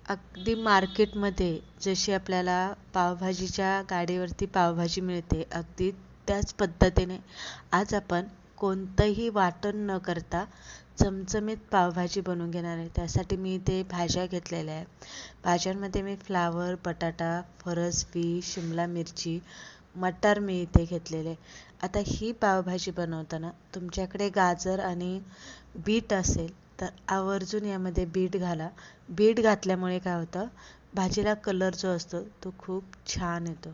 अगदी मार्केटमध्ये जशी आपल्याला पावभाजीच्या गाडीवरती पावभाजी मिळते, अगदी त्याच पद्धतीने आज आपण कोणतंही वाटण न करता चमचमीत पावभाजी बनवून घेणार आहे. त्यासाठी मी इथे भाज्या घेतलेल्या आहे. भाज्यांमध्ये मी फ्लावर, बटाटा, फरसबी, शिमला मिरची, मटार मी इथे घेतलेले. आता ही पावभाजी बनवताना तुमच्याकडे गाजर आणि बीट असेल तर आवर्जून यामध्ये बीट घाला. बीट घातल्यामुळे काय होतं, भाजीला कलर जो असतो तो खूप छान येतो.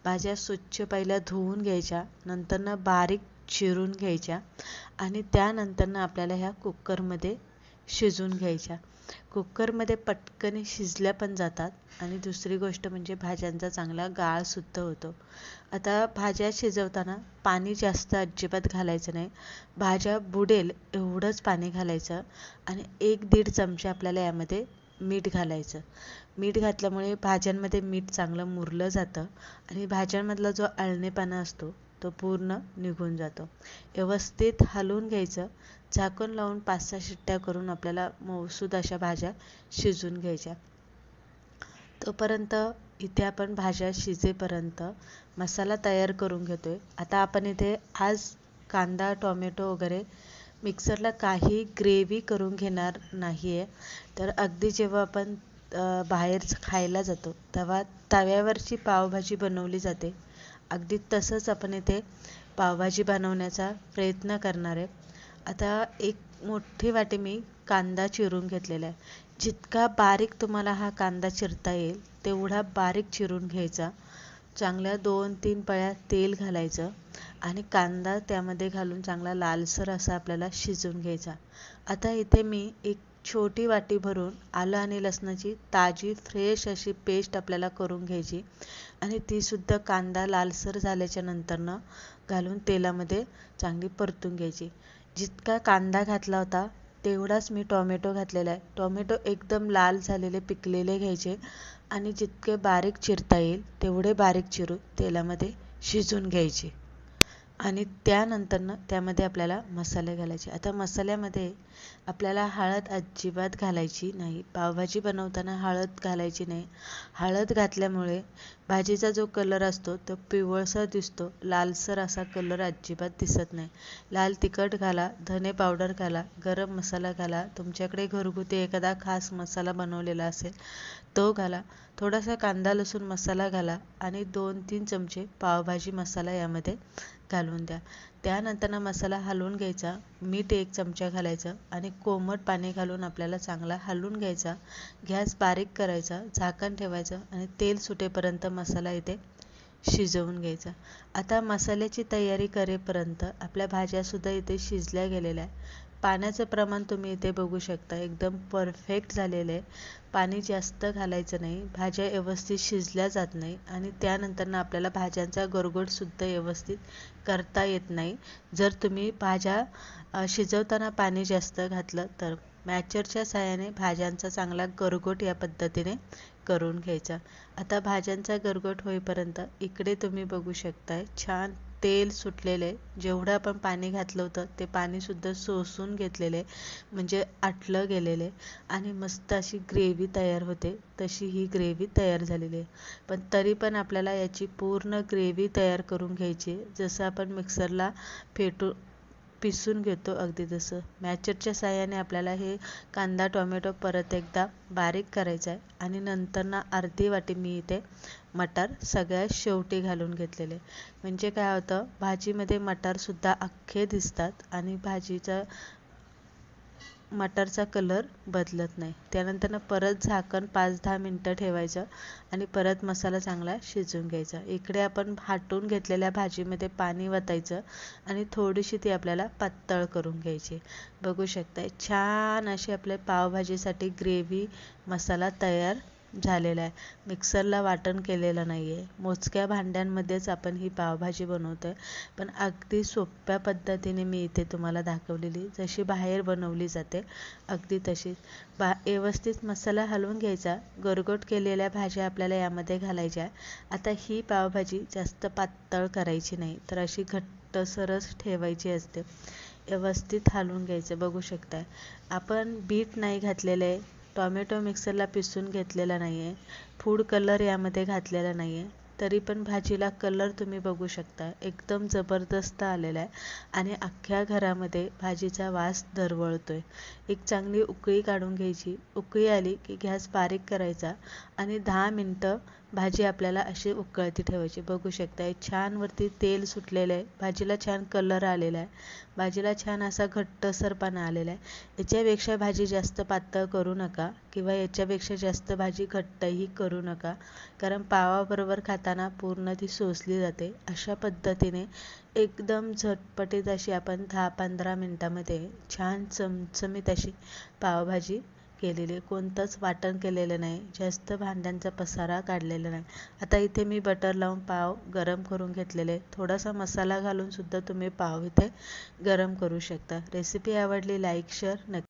भाज्या स्वच्छ पहिल्या धुवून घ्यायच्या, नंतरनं बारीक चिरून घ्यायच्या आणि त्यानंतरनं आपल्याला ह्या कुकरमध्ये शिजवून घ्यायच्या. कुकरमध्ये पटकन शिजल्या पण जातात आणि दुसरी गोष्ट म्हणजे भाज्यांचा चांगला गाळसुद्धा होतो. आता भाज्या शिजवताना पाणी जास्त अजिबात घालायचं नाही. भाज्या बुडेल एवढंच पाणी घालायचं आणि 1-1.5 चमचे आपल्याला यामध्ये मीठ घालायचं. मीठ घातल्यामुळे भाज्यांमध्ये मीठ चांगलं मुरलं जातं आणि भाज्यांमधला जो अळणेपणा असतो तो पूर्ण निघून जातो. व्यवस्थित हलवून घ्यायचं. झाकण लावून 5-6 शिट्ट्या करून आपल्याला मऊसूद अशा भाज्या शिजवून घ्यायच्या. तोपर्यंत इथे आपण भाज्या शिजेपर्यंत मसाला तयार करून घेतोय. आता आपण इथे आज कांदा, टोमॅटो वगैरे मिक्सरला काही ग्रेव्ही करून घेणार नाही आहे. तर अगदी जेव्हा आपण बाहेर खायला जातो तेव्हा तव्यावरची पावभाजी बनवली जाते, अगदी तसंच आपण इथे पावभाजी बनवण्याचा प्रयत्न करणार आहे. आता एक मोठी वाटी मी कांदा चिरून घेतलेला आहे. जितका बारीक तुम्हाला हा कांदा चिरता येईल तेवढा बारीक चिरून घ्यायचा. चांगल्या 2-3 पळ्या तेल घालायचं आणि कांदा त्यामध्ये घालून चांगला लालसर असा आपल्याला शिजवून घ्यायचा. आता इथे मी एक छोटी वाटी भरून आलं आणि लसणाची ताजी फ्रेश अशी पेस्ट आपल्याला करून घ्यायची आणि तीसुद्धा कांदा लालसर झाल्याच्या नंतरनं घालून तेलामध्ये चांगली परतून घ्यायची. जितका कांदा घातला होता तेवढाच मी टोमॅटो घातलेला आहे. टोमॅटो एकदम लाल झालेले पिकलेले घ्यायचे आणि जितके बारीक चिरता येईल तेवढे बारीक चिरून तेलामध्ये शिजवून घ्यायचे आणि त्यानंतरनं त्यामध्ये आपल्याला मसाले घालायचे. आता मसाल्यामध्ये आपल्याला हळद अजिबात घालायची नाही. पावभाजी बनवताना हळद घालायची नाही. हळद घातल्यामुळे भाजीचा जो कलर असतो तो पिवळसर दिसतो, लालसर असा कलर अजिबात दिसत नाही. लाल तिखट घाला, धने पावडर घाला, गरम मसाला घाला, तुमच्याकडे घरगुती एखादा खास मसाला बनवलेला असेल तो घाला, थोडासा कांदा लसूण मसाला घाला आणि 2-3 चमचे पावभाजी मसाला यामध्ये घालून द्या. त्यानंतर मसाला हलवून घ्यायचा, मीठ 1 चमचा घालायचं आणि कोमट पाणी घालून आपल्याला चांगला हलवून घ्यायचा. गॅस बारीक करायचा, झाकण ठेवायचं आणि तेल सुटेपर्यंत मसाला इथे शिजवून घ्यायचा. आता मसाल्याची तयारी करेपर्यंत आपल्या भाज्यासुद्धा इथे शिजल्या गेलेल्या आहे. पाण्याचं प्रमाण तुम्ही इथे बघू शकता, एकदम परफेक्ट झालेलं आहे. पाणी जास्त घालायचं नाही, भाज्या व्यवस्थित शिजल्या जात नाही आणि त्यानंतर आपल्याला भाज्यांचा गरगोटसुद्धा व्यवस्थित करता येत नाही जर तुम्ही भाज्या शिजवताना पाणी जास्त घातलं तर. मॅचरच्या साहाय्याने भाज्यांचा चांगला गरगोट या पद्धतीने करून घ्यायचा. आता भाज्यांचा गरगोट होईपर्यंत इकडे तुम्ही बघू शकताय छान तेल सुटलेले. जेवढं आपण पाणी घातलं होतं ते पाणीसुद्धा शोषून घेतलेले, म्हणजे आटलं गेलेले आणि मस्त अशी ग्रेव्ही तयार होते. तशी ही ग्रेव्ही तयार झालेली आहे. पण तरी पण आपल्याला याची पूर्ण ग्रेव्ही तयार करून घ्यायची, जसं आपण मिक्सरला पिसून घेतो अगदी तसं. मॅचरच्या साहाय्याने आपल्याला हे कांदा टोमॅटो परत एकदा बारीक करायचा आहे आणि नंतर अर्धी वाटी मी इथे मटार सगळ्यात शेवटी घालून घेतलेले. म्हणजे काय होतं, भाजीमध्ये मटारसुद्धा अख्खे दिसतात आणि भाजीचा मटारचा कलर बदलत नाही. त्यानंतर परत झाकण 5-10 मिनटं ठेवायचं आणि परत मसाला चांगला शिजवून घ्यायचा. इकडे आपण हाटून घेतलेल्या भाजीमध्ये पाणी वतायचं आणि थोडीशी ती आपल्याला पातळ करून घ्यायची. बघू शकताय छान अशी आपल्या पावभाजीसाठी ग्रेव्ही मसाला तयार झालेला आहे. मिक्सरला वाटण केलेलं नाही आहे. मोजक्या भांड्यांमध्येच आपण ही पावभाजी बनवतो आहे, पण अगदी सोप्या पद्धतीने मी इथे तुम्हाला दाखवलेली, जशी बाहेर बनवली जाते अगदी तशीच. व्यवस्थित मसाला हलवून घ्यायचा. गरगोट केलेल्या भाज्या आपल्याला यामध्ये घालायच्या. आता ही पावभाजी जास्त पातळ करायची नाही, तर अशी घट्टसरच ठेवायची असते. व्यवस्थित हलवून घ्यायचं. बघू शकताय आपण बीट नाही घातलेलं आहे, टॉमॅटो मिक्सरला पिसून घेतलेला नाही आहे, फूड कलर यामध्ये घातलेला नाही आहे, तरी पण भाजीला कलर तुम्ही बघू शकता एकदम जबरदस्त आलेला आहे आणि अख्ख्या घरामध्ये भाजीचा वास दरवळतोय. एक चांगली उकळी काढून घ्यायची. उकळी आली की गॅस बारीक करायचा आणि 10 मिनटं भाजी आपल्याला अशी उकळती ठेवायची. बघू शकता छान वरती तेल सुटलेलं आहे, भाजीला छान कलर आलेला आहे, भाजीला छान असा घट्टसरपणा आलेला आहे. याच्यापेक्षा भाजी जास्त पातळ करू नका किंवा याच्यापेक्षा जास्त भाजी घट्टही करू नका, कारण पावाबरोबर खाताना पूर्ण ती सोसली जाते. अशा पद्धतीने एकदम झटपटीत अशी आपण 10-15 मिनटामध्ये छान चमचमीत अशी पावभाजी केलेली आहे. कोणतंच वाटण केलेलं नाही, जास्त भांड्यांचा पसारा काढलेला नाही. आता इथे मी बटर लावून पाव गरम करून घेतलेले. थोडासा मसाला घालून सुद्धा तुम्ही पाव इथे गरम करू शकता. रेसिपी आवडली लाईक शेअर नक्की